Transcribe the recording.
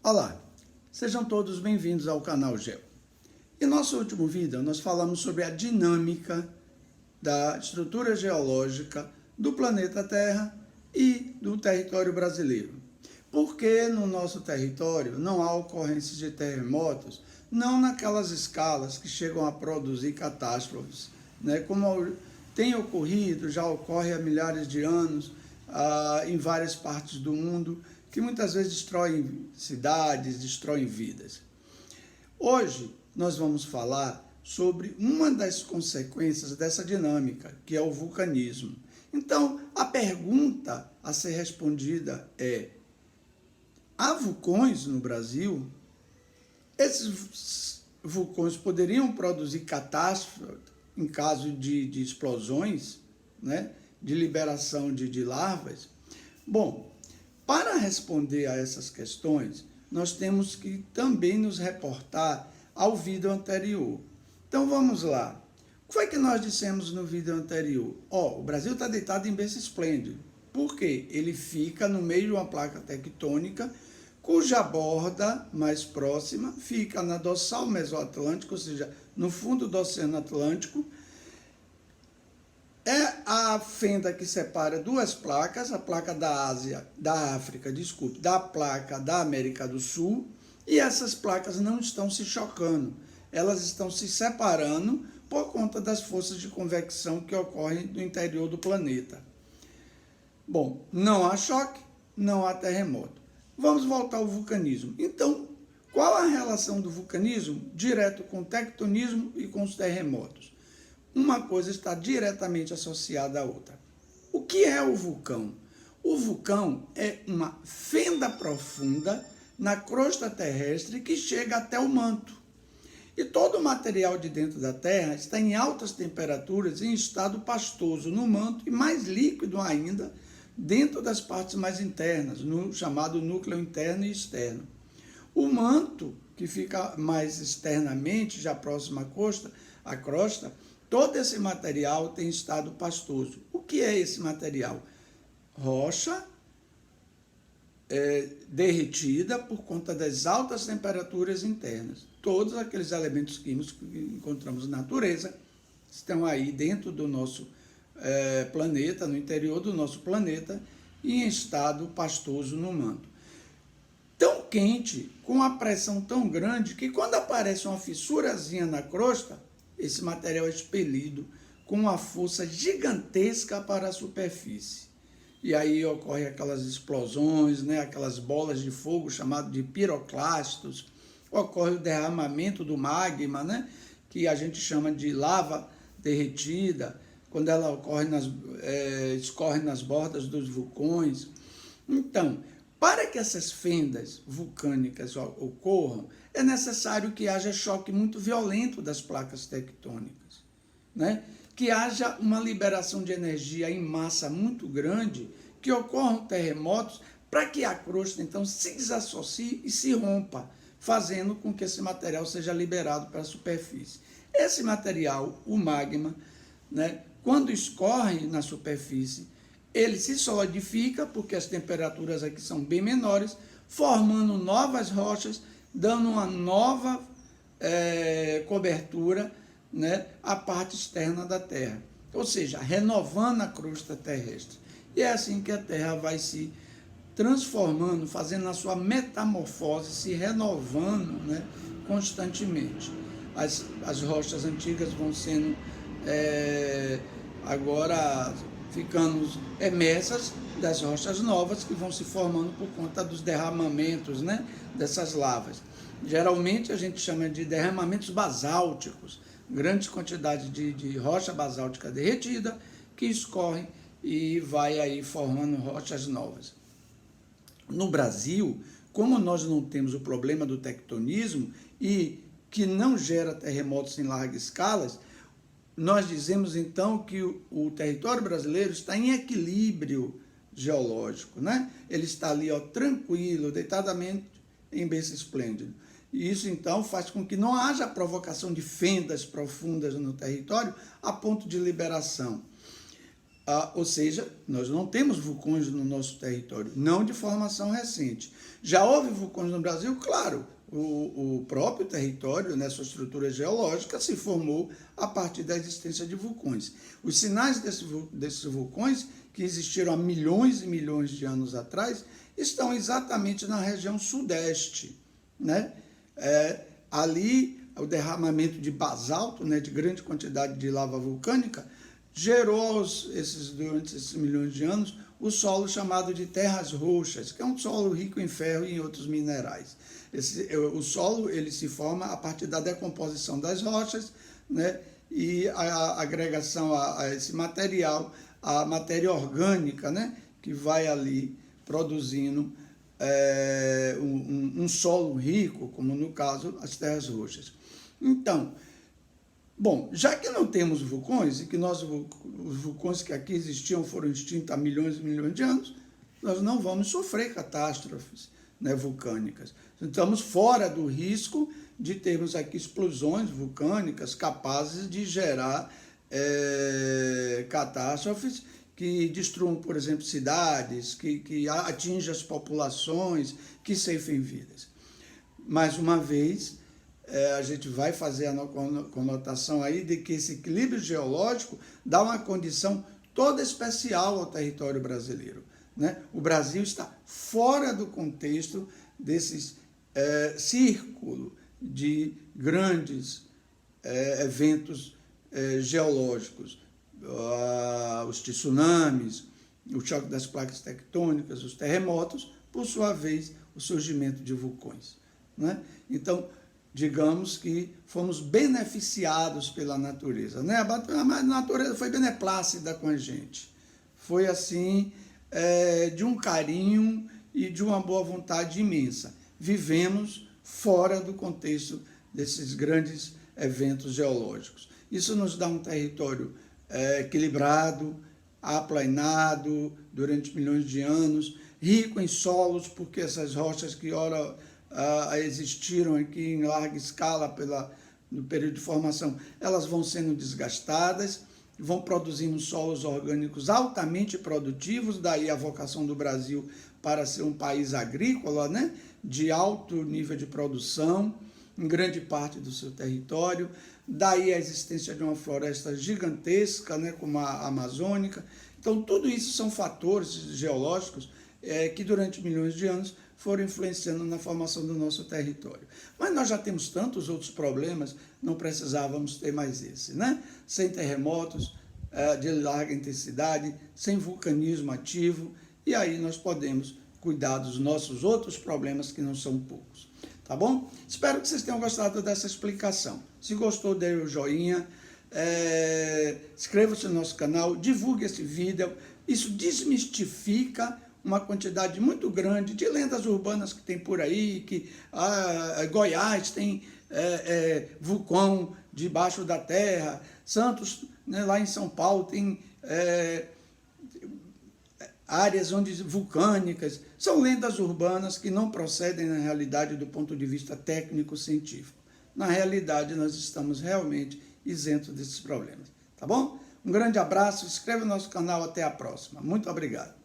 Olá, sejam todos bem-vindos ao canal Geo. Em nosso último vídeo, nós falamos sobre a dinâmica da estrutura geológica do planeta Terra e do território brasileiro. Porque no nosso território não há ocorrência de terremotos, não naquelas escalas que chegam a produzir catástrofes, né? Como tem ocorrido, já ocorre há milhares de anos, em várias partes do mundo, que muitas vezes destroem cidades, destroem vidas. Hoje nós vamos falar sobre uma das consequências dessa dinâmica, que é o vulcanismo. Então, a pergunta a ser respondida é: há vulcões no Brasil? Esses vulcões poderiam produzir catástrofes em caso de explosões, né? De liberação de larvas? Bom, para responder a essas questões, nós temos que também nos reportar ao vídeo anterior. Então vamos lá. O que foi que nós dissemos no vídeo anterior? O Brasil está deitado em berço esplêndido. Por quê? Ele fica no meio de uma placa tectônica, cuja borda mais próxima fica na dorsal mesoatlântica, ou seja, no fundo do Oceano Atlântico. É a fenda que separa duas placas, a placa da África, da placa da América do Sul, e essas placas não estão se chocando, elas estão se separando por conta das forças de convecção que ocorrem no interior do planeta. Bom, não há choque, não há terremoto. Vamos voltar ao vulcanismo. Então, qual a relação do vulcanismo direto com o tectonismo e com os terremotos? Uma coisa está diretamente associada à outra. O que é o vulcão? O vulcão é uma fenda profunda na crosta terrestre que chega até o manto. E todo o material de dentro da Terra está em altas temperaturas em estado pastoso no manto e mais líquido ainda dentro das partes mais internas, no chamado núcleo interno e externo. O manto, que fica mais externamente, já próximo à crosta, todo esse material tem estado pastoso. O que é esse material? Rocha derretida por conta das altas temperaturas internas. Todos aqueles elementos químicos que encontramos na natureza estão aí dentro do nosso planeta, no interior do nosso planeta, e em estado pastoso no manto. Tão quente, com a pressão tão grande, que quando aparece uma fissurazinha na crosta, esse material é expelido com uma força gigantesca para a superfície. E aí ocorre aquelas explosões, né? Aquelas bolas de fogo chamadas de piroclastos, ocorre o derramamento do magma, né? Que a gente chama de lava derretida, quando ela escorre nas bordas dos vulcões. Então, para que essas fendas vulcânicas ocorram, é necessário que haja choque muito violento das placas tectônicas, né? Que haja uma liberação de energia em massa muito grande, que ocorram terremotos, para que a crosta, então, se desassocie e se rompa, fazendo com que esse material seja liberado para a superfície. Esse material, o magma, né, quando escorre na superfície, ele se solidifica, porque as temperaturas aqui são bem menores, formando novas rochas, dando uma nova cobertura, né, à parte externa da Terra. Ou seja, renovando a crosta terrestre. E é assim que a Terra vai se transformando, fazendo a sua metamorfose, se renovando, né, constantemente. As rochas antigas vão sendo agora ficando emersas das rochas novas que vão se formando por conta dos derramamentos, né, dessas lavas. Geralmente a gente chama de derramamentos basálticos, grandes quantidades de rocha basáltica derretida que escorrem e vai aí formando rochas novas. No Brasil, como nós não temos o problema do tectonismo e que não gera terremotos em larga escala, nós dizemos então que o território brasileiro está em equilíbrio geológico, né? Ele está ali, tranquilo, deitadamente em berço esplêndido. E isso então faz com que não haja provocação de fendas profundas no território a ponto de liberação. ou seja, nós não temos vulcões no nosso território, não de formação recente. Já houve vulcões no Brasil? Claro, o próprio território, né, sua estrutura geológica, se formou a partir da existência de vulcões. Os sinais desses vulcões, que existiram há milhões e milhões de anos atrás, estão exatamente na região sudeste, né? Ali, o derramamento de basalto, né, de grande quantidade de lava vulcânica, gerou durante esses milhões de anos o solo chamado de terras roxas, que é um solo rico em ferro e em outros minerais. O solo ele se forma a partir da decomposição das rochas, né, e a agregação a esse material, a matéria orgânica, né, que vai ali produzindo um solo rico, como no caso as terras roxas. Então, bom, já que não temos vulcões, e que os vulcões que aqui existiam foram extintos há milhões e milhões de anos, nós não vamos sofrer catástrofes, né, vulcânicas. Estamos fora do risco de termos aqui explosões vulcânicas capazes de gerar catástrofes que destruam, por exemplo, cidades, que atingem as populações, que ceifem vidas. Mais uma vez, a gente vai fazer a conotação aí de que esse equilíbrio geológico dá uma condição toda especial ao território brasileiro, né? O Brasil está fora do contexto desses círculo de grandes eventos geológicos, os tsunamis, o choque das placas tectônicas, os terremotos, por sua vez, o surgimento de vulcões, né? Então, digamos que fomos beneficiados pela natureza, né? A natureza foi beneplácida com a gente. Foi assim, de um carinho e de uma boa vontade imensa. Vivemos fora do contexto desses grandes eventos geológicos. Isso nos dá um território equilibrado, aplanado durante milhões de anos, rico em solos, porque essas rochas que ora existiram aqui em larga escala no período de formação, elas vão sendo desgastadas, vão produzindo solos orgânicos altamente produtivos, daí a vocação do Brasil para ser um país agrícola, né, de alto nível de produção, em grande parte do seu território, daí a existência de uma floresta gigantesca, né, como a amazônica. Então, tudo isso são fatores geológicos que durante milhões de anos foram influenciando na formação do nosso território. Mas nós já temos tantos outros problemas, não precisávamos ter mais esse, né? Sem terremotos de larga intensidade, sem vulcanismo ativo, e aí nós podemos cuidar dos nossos outros problemas, que não são poucos. Tá bom? Espero que vocês tenham gostado dessa explicação. Se gostou, dê o joinha, inscreva-se no nosso canal, divulgue esse vídeo. Isso desmistifica uma quantidade muito grande de lendas urbanas que tem por aí, que Goiás tem vulcão debaixo da terra, Santos, né, lá em São Paulo, tem áreas vulcânicas. São lendas urbanas que não procedem na realidade do ponto de vista técnico-científico. Na realidade, nós estamos realmente isentos desses problemas. Tá bom? Um grande abraço, inscreva no nosso canal, até a próxima. Muito obrigado.